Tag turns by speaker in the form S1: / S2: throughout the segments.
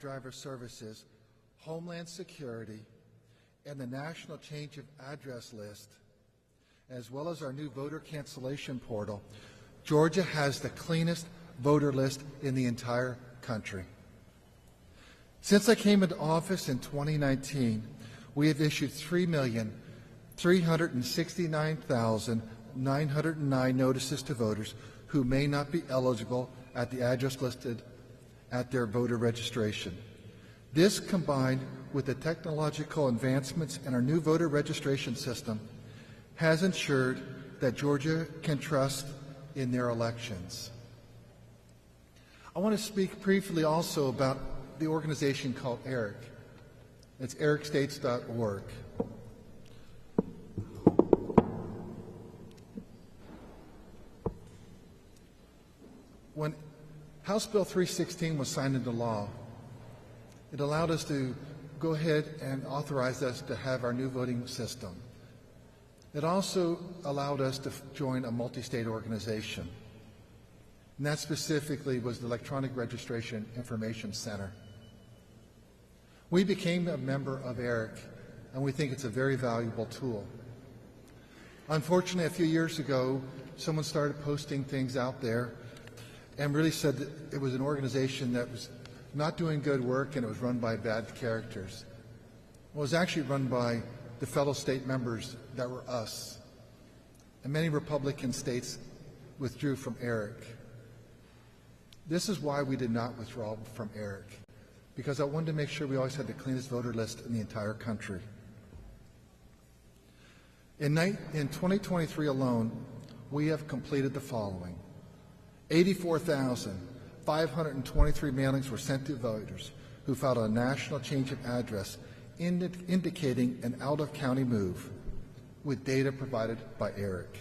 S1: Driver Services, Homeland Security, and the National Change of Address List, as well as our new voter cancellation portal, Georgia has the cleanest voter list in the entire country. Since I came into office in 2019, we have issued 3,369,909 notices to voters who may not be eligible at the address listed at their voter registration. This, combined with the technological advancements in our new voter registration system, has ensured that Georgia can trust in their elections. I want to speak briefly also about the organization called ERIC. It's ericstates.org. When House Bill 316 was signed into law, it allowed us to go ahead and authorize us to have our new voting system. It also allowed us to join a multi-state organization, and that specifically was the Electronic Registration Information Center. We became a member of ERIC, and we think it's a very valuable tool. Unfortunately, a few years ago, someone started posting things out there and really said that it was an organization that was not doing good work and it was run by bad characters. It was actually run by the fellow state members that were us. And many Republican states withdrew from ERIC. This is why we did not withdraw from ERIC, because I wanted to make sure we always had the cleanest voter list in the entire country. In 2023 alone, we have completed the following. 84,523 mailings were sent to voters who filed a national change of address indicating an out-of-county move with data provided by ERIC.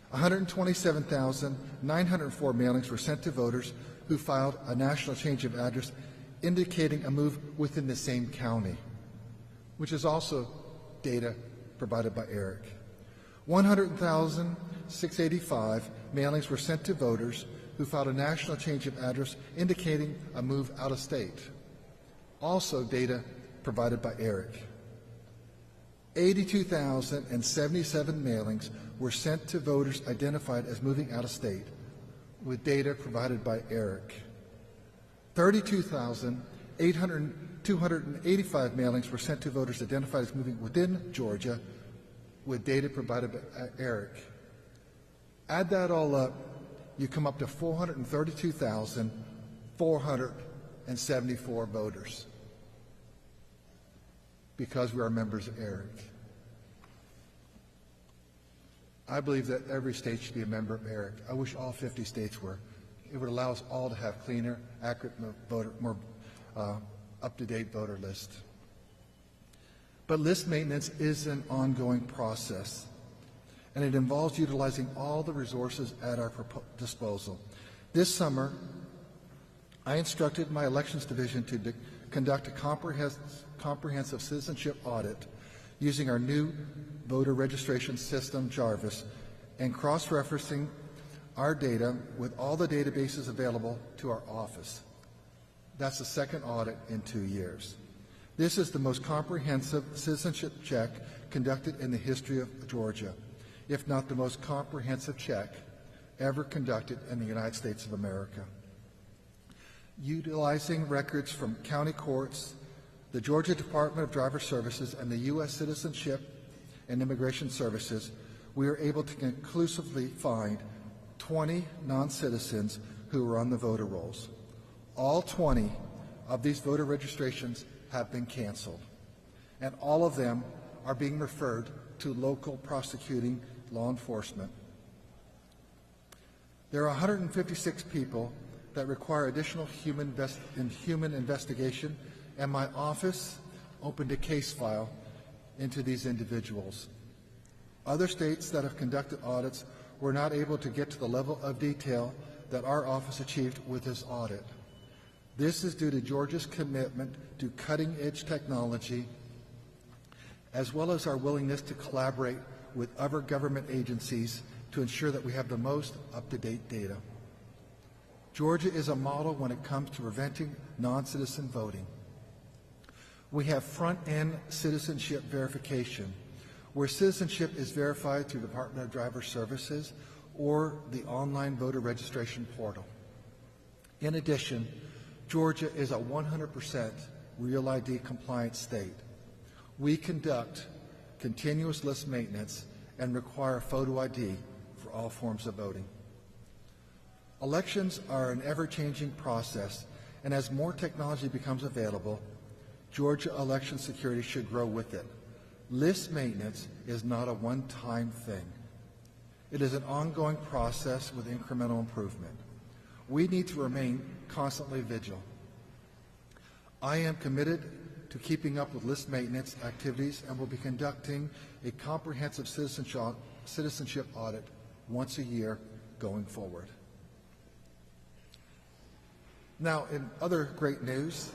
S1: 127,904 mailings were sent to voters who filed a national change of address indicating a move within the same county, which is also data provided by ERIC. 100,685 mailings were sent to voters who filed a national change of address indicating a move out of state, also data provided by ERIC. 82,077 mailings were sent to voters identified as moving out of state, with data provided by ERIC. 32,285 mailings were sent to voters identified as moving within Georgia, with data provided by ERIC. Add that all up, you come up to 432,474 voters, because we are members of ERIC. I believe that every state should be a member of ERIC. I wish all 50 states were. It would allow us all to have cleaner, accurate, more up-to-date voter list. But list maintenance is an ongoing process, and it involves utilizing all the resources at our disposal. This summer, I instructed my elections division to conduct a comprehensive citizenship audit using our new voter registration system, Jarvis, and cross-referencing our data with all the databases available to our office. That's the second audit in 2 years. This is the most comprehensive citizenship check conducted in the history of Georgia, if not the most comprehensive check ever conducted in the United States of America. Utilizing records from county courts, the Georgia Department of Driver Services, and the U.S. Citizenship and Immigration Services, we were able to conclusively find 20 non-citizens who were on the voter rolls. All 20 of these voter registrations have been canceled, and all of them are being referred to local prosecuting law enforcement. There are 156 people that require additional human investigation, and my office opened a case file into these individuals. Other states that have conducted audits were not able to get to the level of detail that our office achieved with this audit. This is due to Georgia's commitment to cutting-edge technology, as well as our willingness to collaborate with other government agencies to ensure that we have the most up-to-date data. Georgia is a model when it comes to preventing non-citizen voting. We have front-end citizenship verification, where citizenship is verified through the Department of Driver Services or the online voter registration portal. In addition, Georgia is a 100% Real ID compliant state. We conduct continuous list maintenance and require photo ID for all forms of voting. Elections are an ever-changing process, and as more technology becomes available, Georgia election security should grow with it. List maintenance is not a one-time thing. It is an ongoing process with incremental improvement. We need to remain constantly vigilant. I am committed to keeping up with list maintenance activities and will be conducting a comprehensive citizenship audit once a year going forward. Now, in other great news,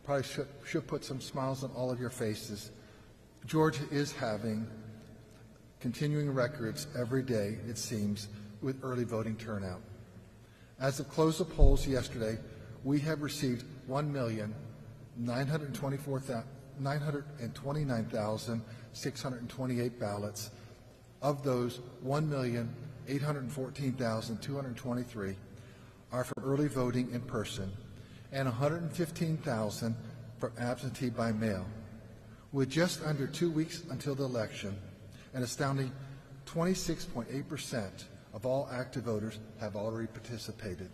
S1: probably should put some smiles on all of your faces. Georgia is having continuing records every day, it seems, with early voting turnout. As of close of polls yesterday, we have received 1,929,628 ballots. Of those, 1,814,223 are for early voting in person and 115,000 for absentee by mail. With just under 2 weeks until the election, an astounding 26.8% of all active voters have already participated.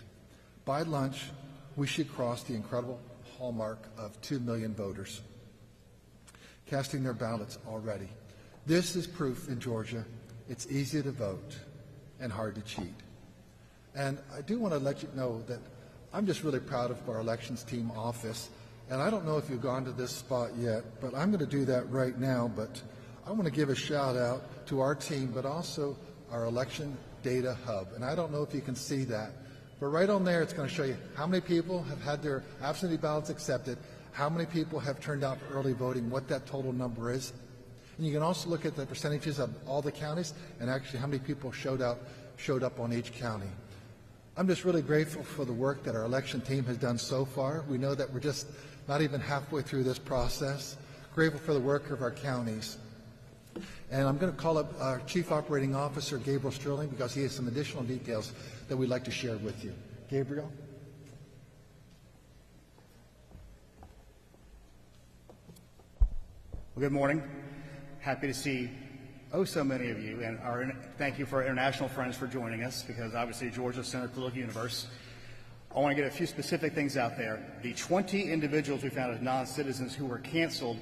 S1: By lunch, we should cross the incredible hallmark of 2 million voters casting their ballots already. This is proof in Georgia it's easy to vote and hard to cheat. And I do want to let you know that I'm just really proud of our elections team office. And I don't know if you've gone to this spot yet, but I'm going to do that right now. But I want to give a shout out to our team, but also our election data hub. And I don't know if you can see that, but right on there it's going to show you how many people have had their absentee ballots accepted, how many people have turned out for early voting, what that total number is. And you can also look at the percentages of all the counties and actually how many people showed up on each county. I'm just really grateful for the work that our election team has done so far. We know that we're just not even halfway through this process. Grateful for the work of our counties. And I'm going to call up our Chief Operating Officer, Gabriel Sterling, because he has some additional details that we'd like to share with you. Gabriel?
S2: Well, good morning. Happy to see so many of you, and thank you for our international friends for joining us, because obviously Georgia's center of the political universe. I want to get a few specific things out there. The 20 individuals we found as non-citizens who were canceled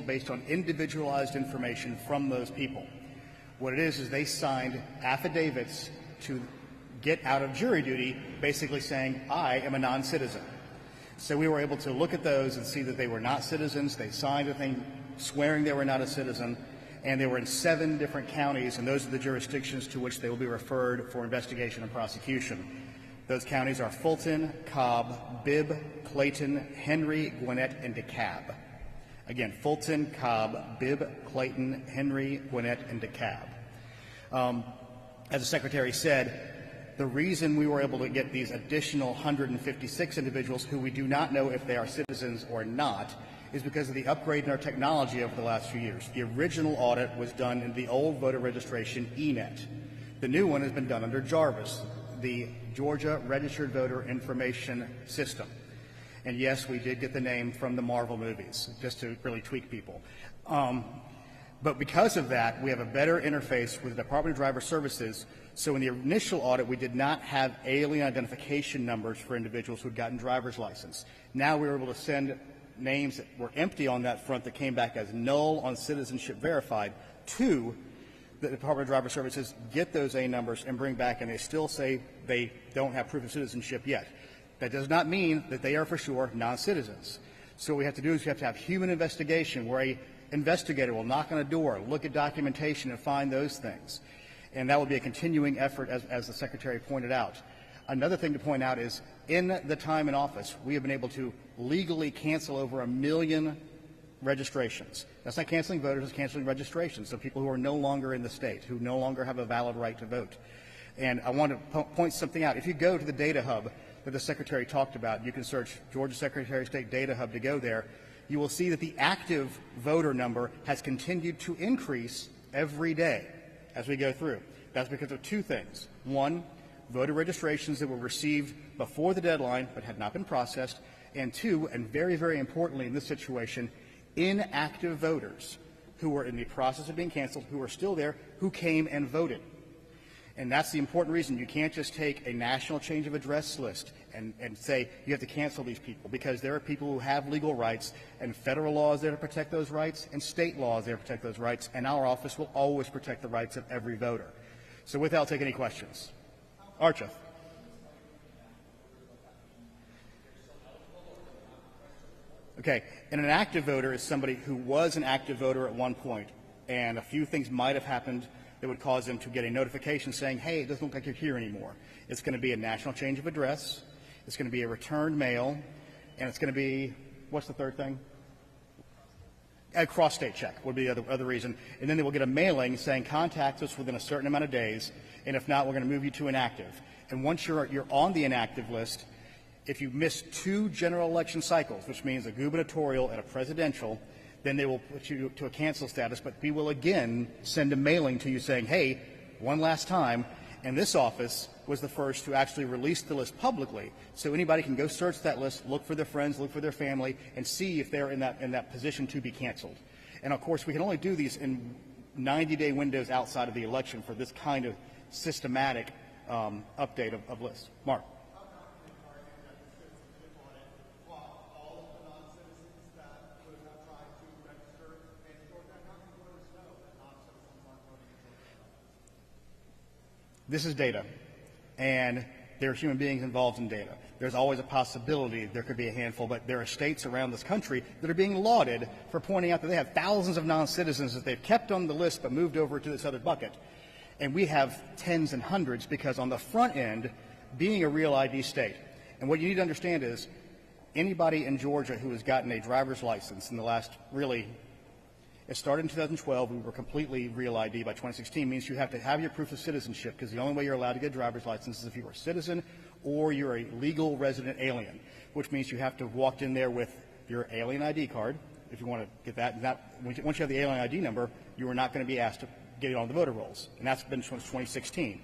S2: based on individualized information from those people. What it is they signed affidavits to get out of jury duty, basically saying, I am a non-citizen. So we were able to look at those and see that they were not citizens. They signed a thing swearing they were not a citizen, and they were in 7 different counties, and those are the jurisdictions to which they will be referred for investigation and prosecution. Those counties are Fulton, Cobb, Bibb, Clayton, Henry, Gwinnett, and DeKalb. Again, Fulton, Cobb, Bibb, Clayton, Henry, Gwinnett, and DeKalb. As the Secretary said, the reason we were able to get these additional 156 individuals who we do not know if they are citizens or not is because of the upgrade in our technology over the last few years. The original audit was done in the old voter registration ENET. The new one has been done under JARVIS, the Georgia Registered Voter Information System. And yes, we did get the name from the Marvel movies, just to really tweak people. But because of that, we have a better interface with the Department of Driver Services. So in the initial audit, we did not have alien identification numbers for individuals who had gotten driver's license. Now we were able to send names that were empty on that front that came back as null on citizenship verified to the Department of Driver Services, get those A numbers and bring back, and they still say they don't have proof of citizenship yet. That does not mean that they are for sure non-citizens. So what we have to do is we have to have human investigation where a investigator will knock on a door, look at documentation, and find those things. And that will be a continuing effort, as the Secretary pointed out. Another thing to point out is in the time in office, we have been able to legally cancel over 1 million registrations. That's not canceling voters, it's canceling registrations. So people who are no longer in the state, who no longer have a valid right to vote. And I want to point something out. If you go to the data hub, that the Secretary talked about. You can search Georgia Secretary of State Data Hub to go there. You will see that the active voter number has continued to increase every day as we go through. That's because of two things. One, voter registrations that were received before the deadline but had not been processed. And two, and very, very importantly in this situation, inactive voters who were in the process of being canceled, who are still there, who came and voted. And that's the important reason. You can't just take a national change of address list and say you have to cancel these people, because there are people who have legal rights, and federal law is there to protect those rights, and state law is there to protect those rights, and our office will always protect the rights of every voter. So with that, I'll take any questions. Archa. Okay, and an active voter is somebody who was an active voter at one point, and a few things might have happened that would cause them to get a notification saying, hey, it doesn't look like you're here anymore. It's going to be a national change of address, it's going to be a returned mail, and it's going to be, what's the third thing? A cross-state check would be the other reason. And then they will get a mailing saying, contact us within a certain amount of days, and if not, we're going to move you to inactive. And once you're on the inactive list, if you miss 2 general election cycles, which means a gubernatorial and a presidential, then they will put you to a cancel status, but we will again send a mailing to you saying, hey, one last time. And this office was the first to actually release the list publicly, so anybody can go search that list, look for their friends, look for their family, and see if they're in that position to be canceled. And of course, we can only do these in 90-day windows outside of the election for this kind of systematic update of lists. Mark. This is data, and there are human beings involved in data. There's always a possibility there could be a handful, but there are states around this country that are being lauded for pointing out that they have thousands of non-citizens that they've kept on the list but moved over to this other bucket. And we have tens and hundreds because on the front end, being a real ID state, and what you need to understand is anybody in Georgia who has gotten a driver's license in the last it started in 2012. We were completely real ID by 2016. Means you have to have your proof of citizenship, because the only way you're allowed to get a driver's license is if you're a citizen or you're a legal resident alien, which means you have to have walked in there with your alien ID card. If you want to get that, once you have the alien ID number, you are not going to be asked to get it on the voter rolls, and that's been since 2016.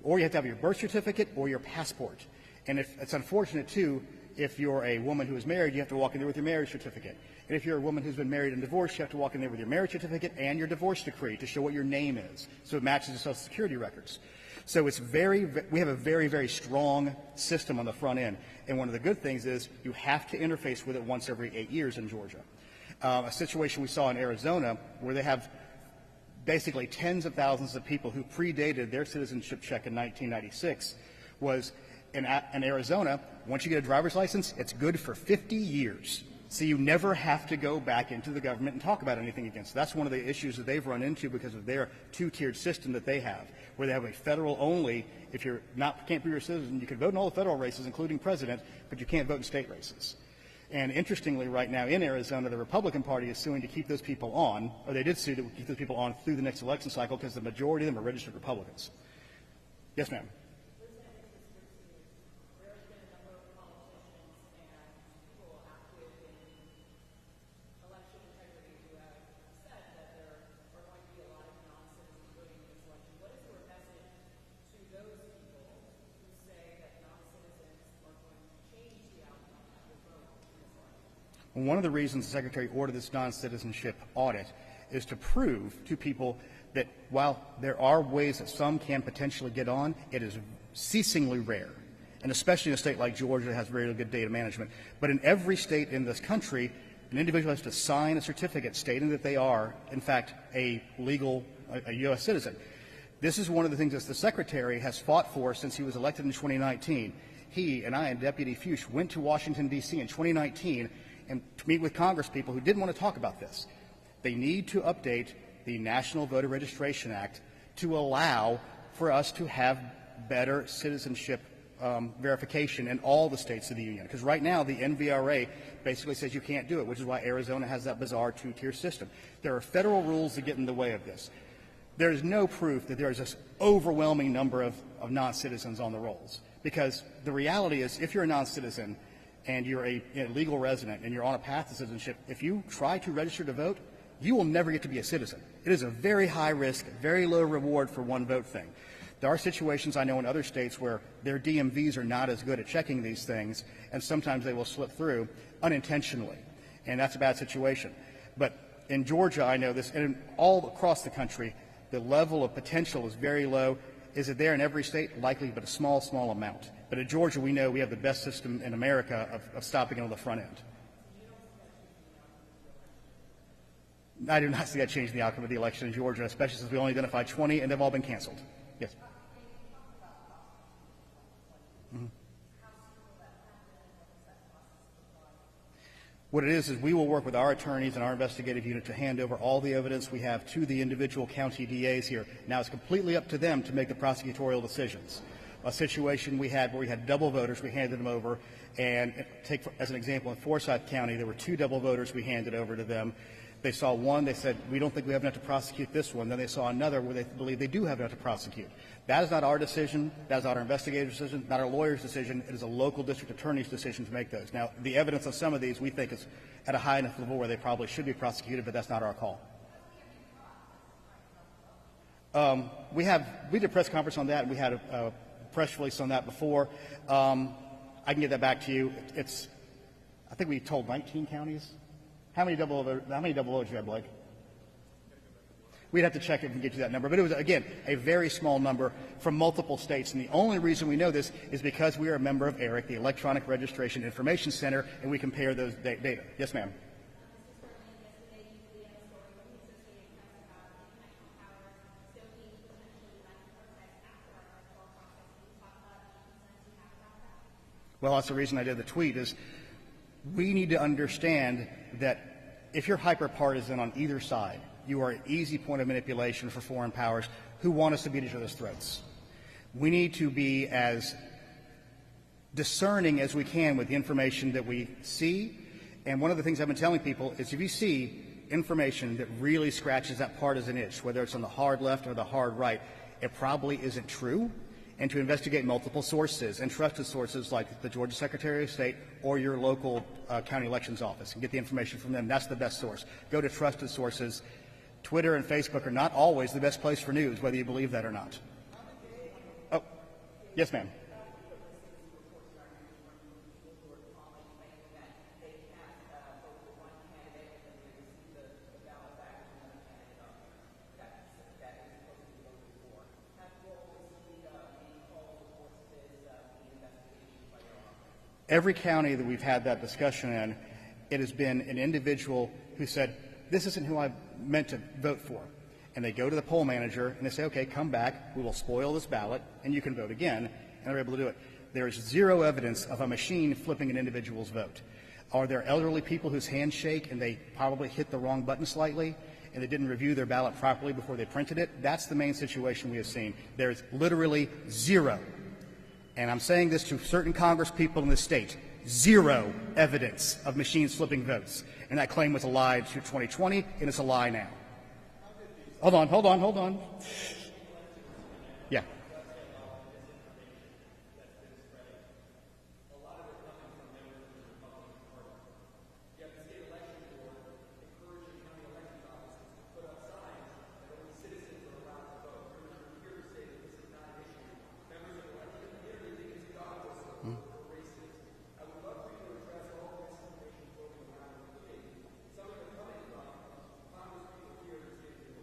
S2: Or you have to have your birth certificate or your passport. And if it's unfortunate too, if you're a woman who is married, you have to walk in there with your marriage certificate. And if you're a woman who's been married and divorced, you have to walk in there with your marriage certificate and your divorce decree to show what your name is, so it matches your Social Security records. So we have a very, very strong system on the front end. And one of the good things is you have to interface with it once every 8 years in Georgia. A situation we saw in Arizona where they have basically tens of thousands of people who predated their citizenship check in 1996 was in Arizona, once you get a driver's license, it's good for 50 years. So you never have to go back into the government and talk about anything again. So that's one of the issues that they've run into because of their 2-tiered system that they have, where they have a federal only. If you're can't be a citizen, you can vote in all the federal races, including president, but you can't vote in state races. And interestingly, right now in Arizona, the Republican Party is suing to keep those people on, or they did sue to keep those people on through the next election cycle because the majority of them are registered Republicans. Yes, ma'am. One of the reasons the Secretary ordered this non-citizenship audit is to prove to people that while there are ways that some can potentially get on, it is ceasingly rare, and especially in a state like Georgia that has very good data management. But in every state in this country, an individual has to sign a certificate stating that they are, in fact, a U.S. citizen. This is one of the things that the Secretary has fought for since he was elected in 2019. He and I and Deputy Fuchs went to Washington, D.C. in 2019 and to meet with Congress people who didn't want to talk about this. They need to update the National Voter Registration Act to allow for us to have better citizenship verification in all the states of the union. Because right now the NVRA basically says you can't do it, which is why Arizona has that bizarre 2-tier system. There are federal rules that get in the way of this. There is no proof that there is this overwhelming number of non-citizens on the rolls. Because the reality is, if you're a non-citizen and you're a legal resident and you're on a path to citizenship, if you try to register to vote, you will never get to be a citizen. It is a very high risk, very low reward for one vote thing. There are situations I know in other states where their DMVs are not as good at checking these things, and sometimes they will slip through unintentionally, and that's a bad situation. But in Georgia, I know this, and all across the country, the level of potential is very low. Is it there in every state? Likely, but a small, small amount. But in Georgia, we know we have the best system in America of stopping it on the front end. I do not see that changing the outcome of the election in Georgia, especially since we only identified 20 and they've all been canceled. Yes. Mm-hmm. What it is we will work with our attorneys and our investigative unit to hand over all the evidence we have to the individual county DAs here. Now it's completely up to them to make the prosecutorial decisions. A situation we had where we had double voters, we handed them over, and take as an example in Forsyth County, there were 2 double voters we handed over to them. They saw one, they said, we don't think we have enough to prosecute this one. Then they saw another where they believe they do have enough to prosecute. That is not our decision. That is not our investigator's decision, not our lawyer's decision. It is a local district attorney's decision to make those. Now, the evidence of some of these we think is at a high enough level where they probably should be prosecuted, but that's not our call. We did a press conference on that, and we had a press release on that before. I can get that back to you. I think we told 19 counties. How many double votes do you have, Blake? We'd have to check it and get you that number. But it was, again, a very small number from multiple states. And the only reason we know this is because we are a member of ERIC, the Electronic Registration Information Center, and we compare those data. Yes, ma'am. Well, that's the reason I did the tweet is we need to understand that if you're hyper-partisan on either side, you are an easy point of manipulation for foreign powers who want us to beat each other's throats. We need to be as discerning as we can with the information that we see. And one of the things I've been telling people is if you see information that really scratches that partisan itch, whether it's on the hard left or the hard right, it probably isn't true. And to investigate multiple sources and trusted sources like the Georgia Secretary of State or your local county elections office and get the information from them. That's the best source. Go to trusted sources. Twitter and Facebook are not always the best place for news, whether you believe that or not. Oh, yes, ma'am. Every county that we've had that discussion in, it has been an individual who said, this isn't who I meant to vote for. And they go to the poll manager and they say, okay, come back, we will spoil this ballot, and you can vote again, and they're able to do it. There is zero evidence of a machine flipping an individual's vote. Are there elderly people whose hands shake and they probably hit the wrong button slightly and they didn't review their ballot properly before they printed it? That's the main situation we have seen. There's literally zero. And I'm saying this to certain Congress people in the state, zero evidence of machines flipping votes. And that claim was a lie to 2020, and it's a lie now. Hold on. Yeah.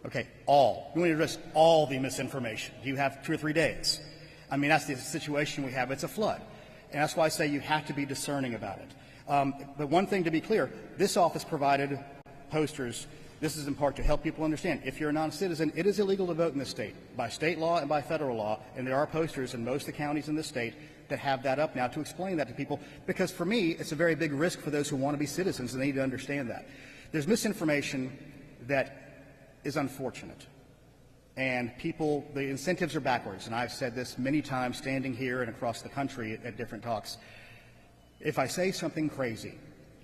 S2: Okay, all. You want to address all the misinformation. You have 2 or 3 days. I mean, that's the situation we have. It's a flood. And that's why I say you have to be discerning about it. But one thing to be clear, this office provided posters. This is in part to help people understand. If you're a non-citizen, it is illegal to vote in this state by state law and by federal law. And there are posters in most of the counties in this state that have that up now to explain that to people. Because for me, it's a very big risk for those who want to be citizens, and they need to understand that. There's misinformation that is unfortunate. And people, the incentives are backwards. And I've said this many times standing here and across the country at different talks. If I say something crazy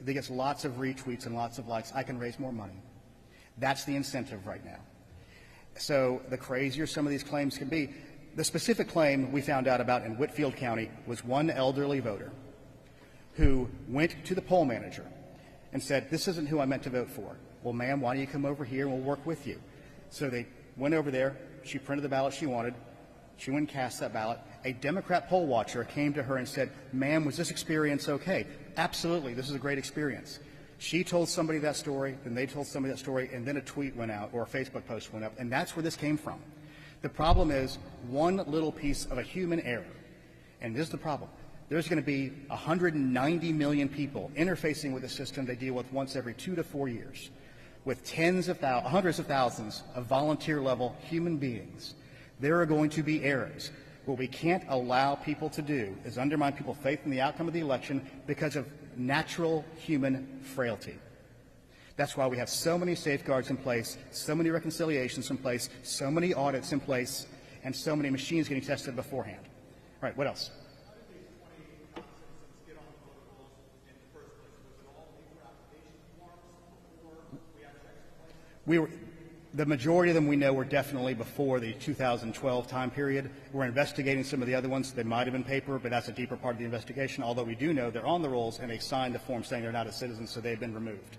S2: that gets lots of retweets and lots of likes, I can raise more money. That's the incentive right now. So the crazier some of these claims can be, The specific claim we found out about in Whitfield County was one elderly voter who went to the poll manager and said, "This isn't who I meant to vote for." "Well, ma'am, why don't you come over here and we'll work with you?" So they went over there. She printed the ballot she wanted. She went and cast that ballot. A Democrat poll watcher came to her and said, "Ma'am, was this experience okay?" "Absolutely, this is a great experience." She told somebody that story, then they told somebody that story, and then a tweet went out or a Facebook post went up, and that's where this came from. The problem is one little piece of a human error, and this is the problem. There's going to be 190 million people interfacing with the system they deal with once every 2 to 4 years, with hundreds of thousands of volunteer-level human beings. There are going to be errors. What we can't allow people to do is undermine people's faith in the outcome of the election because of natural human frailty. That's why we have so many safeguards in place, so many reconciliations in place, so many audits in place, and so many machines getting tested beforehand. All right, what else? The majority of them we know were definitely before the 2012 time period. We're investigating some of the other ones. They might have been paper, but that's a deeper part of the investigation, although we do know they're on the rolls and they signed the form saying they're not a citizen, so they've been removed.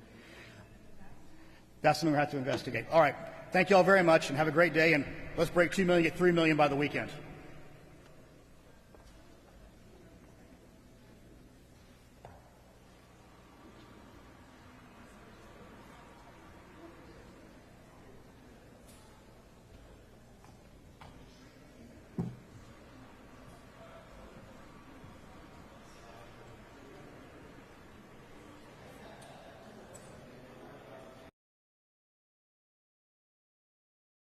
S2: That's something we have to investigate. All right. Thank you all very much and have a great day, and let's break 2 million, get 3 million by the weekend.